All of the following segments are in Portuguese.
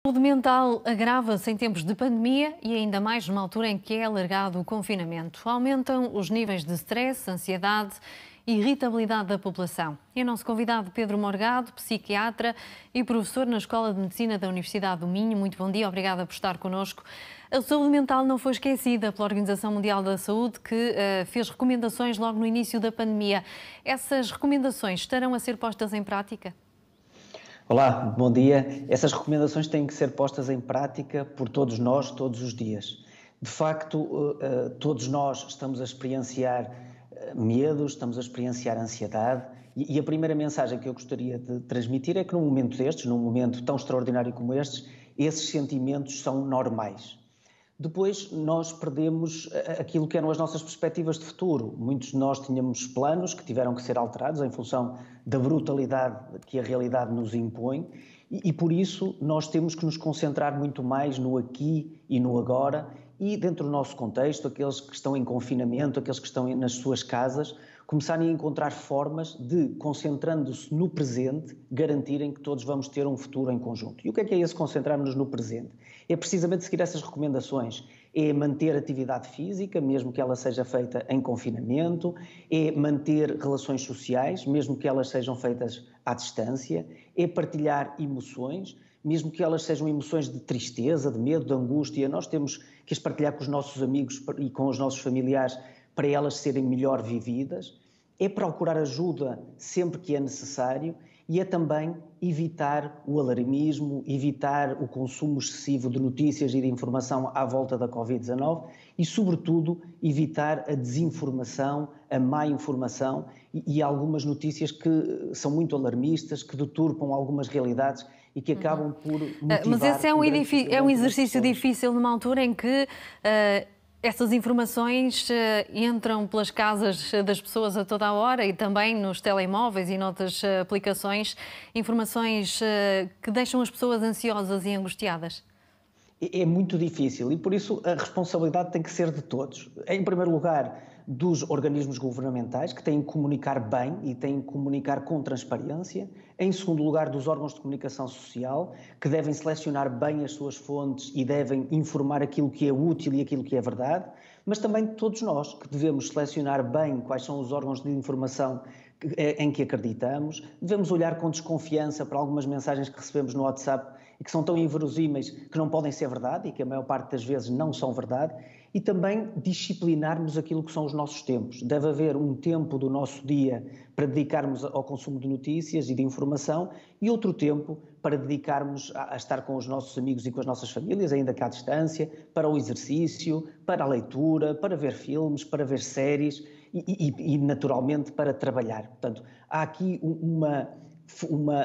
A saúde mental agrava-se em tempos de pandemia e ainda mais numa altura em que é alargado o confinamento. Aumentam os níveis de stress, ansiedade e irritabilidade da população. E o nosso convidado Pedro Morgado, psiquiatra e professor na Escola de Medicina da Universidade do Minho. Muito bom dia, obrigada por estar connosco. A saúde mental não foi esquecida pela Organização Mundial da Saúde, que fez recomendações logo no início da pandemia. Essas recomendações estarão a ser postas em prática? Olá, bom dia. Essas recomendações têm que ser postas em prática por todos nós, todos os dias. De facto, todos nós estamos a experienciar medos, estamos a experienciar ansiedade e a primeira mensagem que eu gostaria de transmitir é que num momento destes, num momento tão extraordinário como estes, esses sentimentos são normais. Depois nós perdemos aquilo que eram as nossas perspectivas de futuro. Muitos de nós tínhamos planos que tiveram que ser alterados em função da brutalidade que a realidade nos impõe e por isso nós temos que nos concentrar muito mais no aqui e no agora e dentro do nosso contexto, aqueles que estão em confinamento, aqueles que estão nas suas casas, começarem a encontrar formas de, concentrando-se no presente, garantirem que todos vamos ter um futuro em conjunto. E o que é esse concentrarmos no presente? É precisamente seguir essas recomendações, é manter atividade física, mesmo que ela seja feita em confinamento, é manter relações sociais, mesmo que elas sejam feitas à distância, é partilhar emoções, mesmo que elas sejam emoções de tristeza, de medo, de angústia, nós temos que as partilhar com os nossos amigos e com os nossos familiares para elas serem melhor vividas, é procurar ajuda sempre que é necessário e é também evitar o alarmismo, evitar o consumo excessivo de notícias e de informação à volta da Covid-19 e, sobretudo, evitar a desinformação, a má informação e algumas notícias que são muito alarmistas, que deturpam algumas realidades e que acabam por motivar... Mas esse é um exercício difícil numa altura em que... essas informações entram pelas casas das pessoas a toda a hora e também nos telemóveis e noutras aplicações, informações que deixam as pessoas ansiosas e angustiadas. É muito difícil e por isso a responsabilidade tem que ser de todos. Em primeiro lugar, dos organismos governamentais, que têm que comunicar bem e têm que comunicar com transparência. Em segundo lugar, dos órgãos de comunicação social, que devem selecionar bem as suas fontes e devem informar aquilo que é útil e aquilo que é verdade. Mas também de todos nós, que devemos selecionar bem quais são os órgãos de informação em que acreditamos. Devemos olhar com desconfiança para algumas mensagens que recebemos no WhatsApp e que são tão inverosímeis que não podem ser verdade e que a maior parte das vezes não são verdade. E também disciplinarmos aquilo que são os nossos tempos. Deve haver um tempo do nosso dia para dedicarmos ao consumo de notícias e de informação e outro tempo para dedicarmos a estar com os nossos amigos e com as nossas famílias, ainda que à distância, para o exercício, para a leitura, para ver filmes, para ver séries e naturalmente, para trabalhar. Portanto, há aqui uma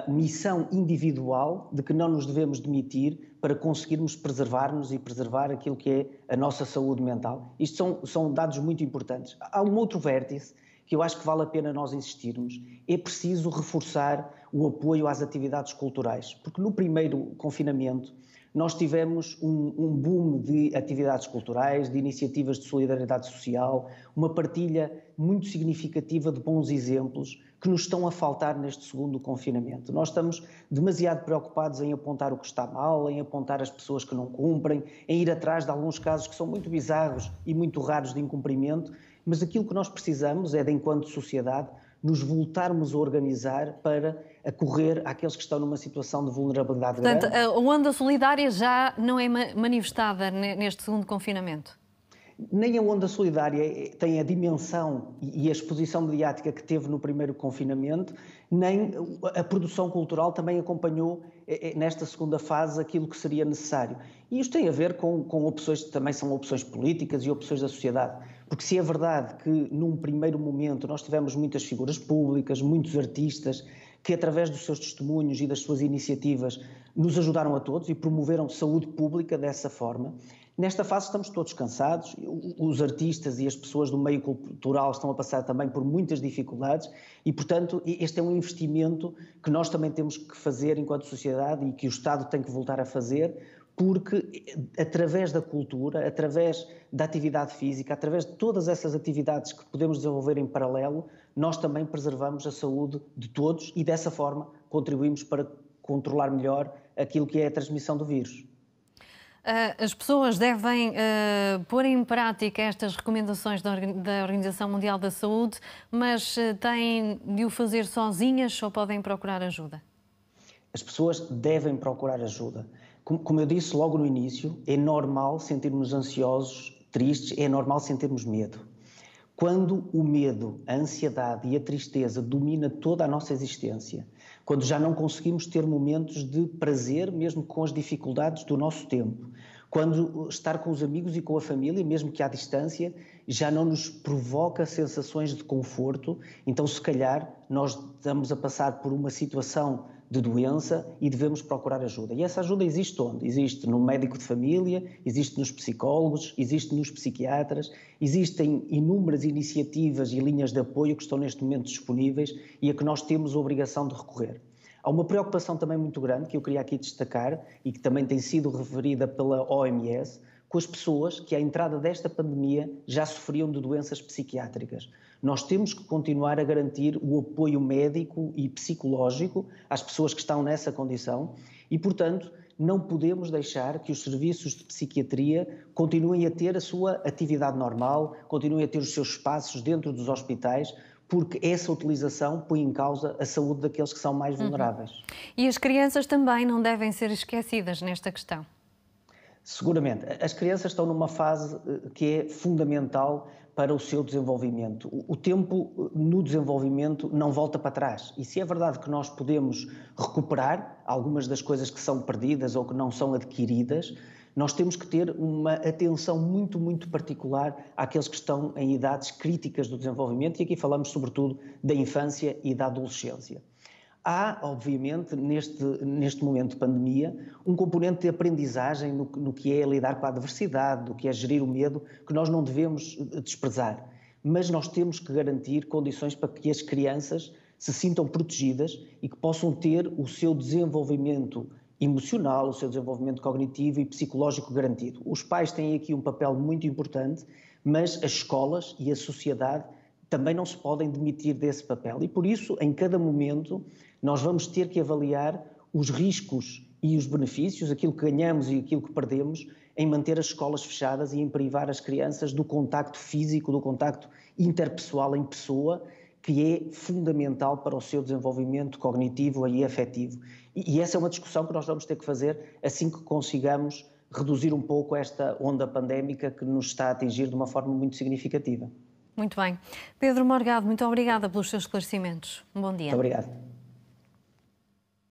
missão individual de que não nos devemos demitir para conseguirmos preservar-nos e preservar aquilo que é a nossa saúde mental. Isto são dados muito importantes. Há um outro vértice que eu acho que vale a pena nós insistirmos. É preciso reforçar o apoio às atividades culturais, porque no primeiro confinamento nós tivemos um boom de atividades culturais, de iniciativas de solidariedade social, uma partilha muito significativa de bons exemplos que nos estão a faltar neste segundo confinamento. Nós estamos demasiado preocupados em apontar o que está mal, em apontar as pessoas que não cumprem, em ir atrás de alguns casos que são muito bizarros e muito raros de incumprimento, mas aquilo que nós precisamos é de, enquanto sociedade, nos voltarmos a organizar para acorrer àqueles que estão numa situação de vulnerabilidade grande. Portanto, a onda solidária já não é manifestada neste segundo confinamento? Nem a onda solidária tem a dimensão e a exposição mediática que teve no primeiro confinamento, nem a produção cultural também acompanhou nesta segunda fase aquilo que seria necessário. E isto tem a ver com opções que também são opções políticas e opções da sociedade. Porque se é verdade que num primeiro momento nós tivemos muitas figuras públicas, muitos artistas, que através dos seus testemunhos e das suas iniciativas nos ajudaram a todos e promoveram saúde pública dessa forma, nesta fase estamos todos cansados, os artistas e as pessoas do meio cultural estão a passar também por muitas dificuldades e, portanto, este é um investimento que nós também temos que fazer enquanto sociedade e que o Estado tem que voltar a fazer, porque através da cultura, através da atividade física, através de todas essas atividades que podemos desenvolver em paralelo, nós também preservamos a saúde de todos e dessa forma contribuímos para controlar melhor aquilo que é a transmissão do vírus. As pessoas devem pôr em prática estas recomendações da Organização Mundial da Saúde, mas têm de o fazer sozinhas ou podem procurar ajuda? As pessoas devem procurar ajuda. Como eu disse logo no início, é normal sentirmos ansiosos, tristes, é normal sentirmos medo. Quando o medo, a ansiedade e a tristeza domina toda a nossa existência, quando já não conseguimos ter momentos de prazer, mesmo com as dificuldades do nosso tempo, quando estar com os amigos e com a família, mesmo que à distância, já não nos provoca sensações de conforto, então se calhar nós estamos a passar por uma situação de doença e devemos procurar ajuda. E essa ajuda existe onde? Existe no médico de família, existe nos psicólogos, existe nos psiquiatras, existem inúmeras iniciativas e linhas de apoio que estão neste momento disponíveis e a que nós temos a obrigação de recorrer. Há uma preocupação também muito grande, que eu queria aqui destacar e que também tem sido referida pela OMS, com as pessoas que à entrada desta pandemia já sofriam de doenças psiquiátricas. Nós temos que continuar a garantir o apoio médico e psicológico às pessoas que estão nessa condição e, portanto, não podemos deixar que os serviços de psiquiatria continuem a ter a sua atividade normal, continuem a ter os seus espaços dentro dos hospitais, porque essa utilização põe em causa a saúde daqueles que são mais vulneráveis. E as crianças também não devem ser esquecidas nesta questão? Seguramente. As crianças estão numa fase que é fundamental para o seu desenvolvimento. O tempo no desenvolvimento não volta para trás. E se é verdade que nós podemos recuperar algumas das coisas que são perdidas ou que não são adquiridas, nós temos que ter uma atenção muito, muito particular àqueles que estão em idades críticas do desenvolvimento, e aqui falamos sobretudo da infância e da adolescência. Há, obviamente, neste momento de pandemia, um componente de aprendizagem no que é lidar com a adversidade, do que é gerir o medo, que nós não devemos desprezar. Mas nós temos que garantir condições para que as crianças se sintam protegidas e que possam ter o seu desenvolvimento emocional, o seu desenvolvimento cognitivo e psicológico garantido. Os pais têm aqui um papel muito importante, mas as escolas e a sociedade também não se podem demitir desse papel. E por isso, em cada momento, nós vamos ter que avaliar os riscos e os benefícios, aquilo que ganhamos e aquilo que perdemos, em manter as escolas fechadas e em privar as crianças do contacto físico, do contacto interpessoal em pessoa, que é fundamental para o seu desenvolvimento cognitivo e afetivo. E essa é uma discussão que nós vamos ter que fazer assim que consigamos reduzir um pouco esta onda pandémica que nos está a atingir de uma forma muito significativa. Muito bem. Pedro Morgado, muito obrigada pelos seus esclarecimentos. Um bom dia. Muito obrigado.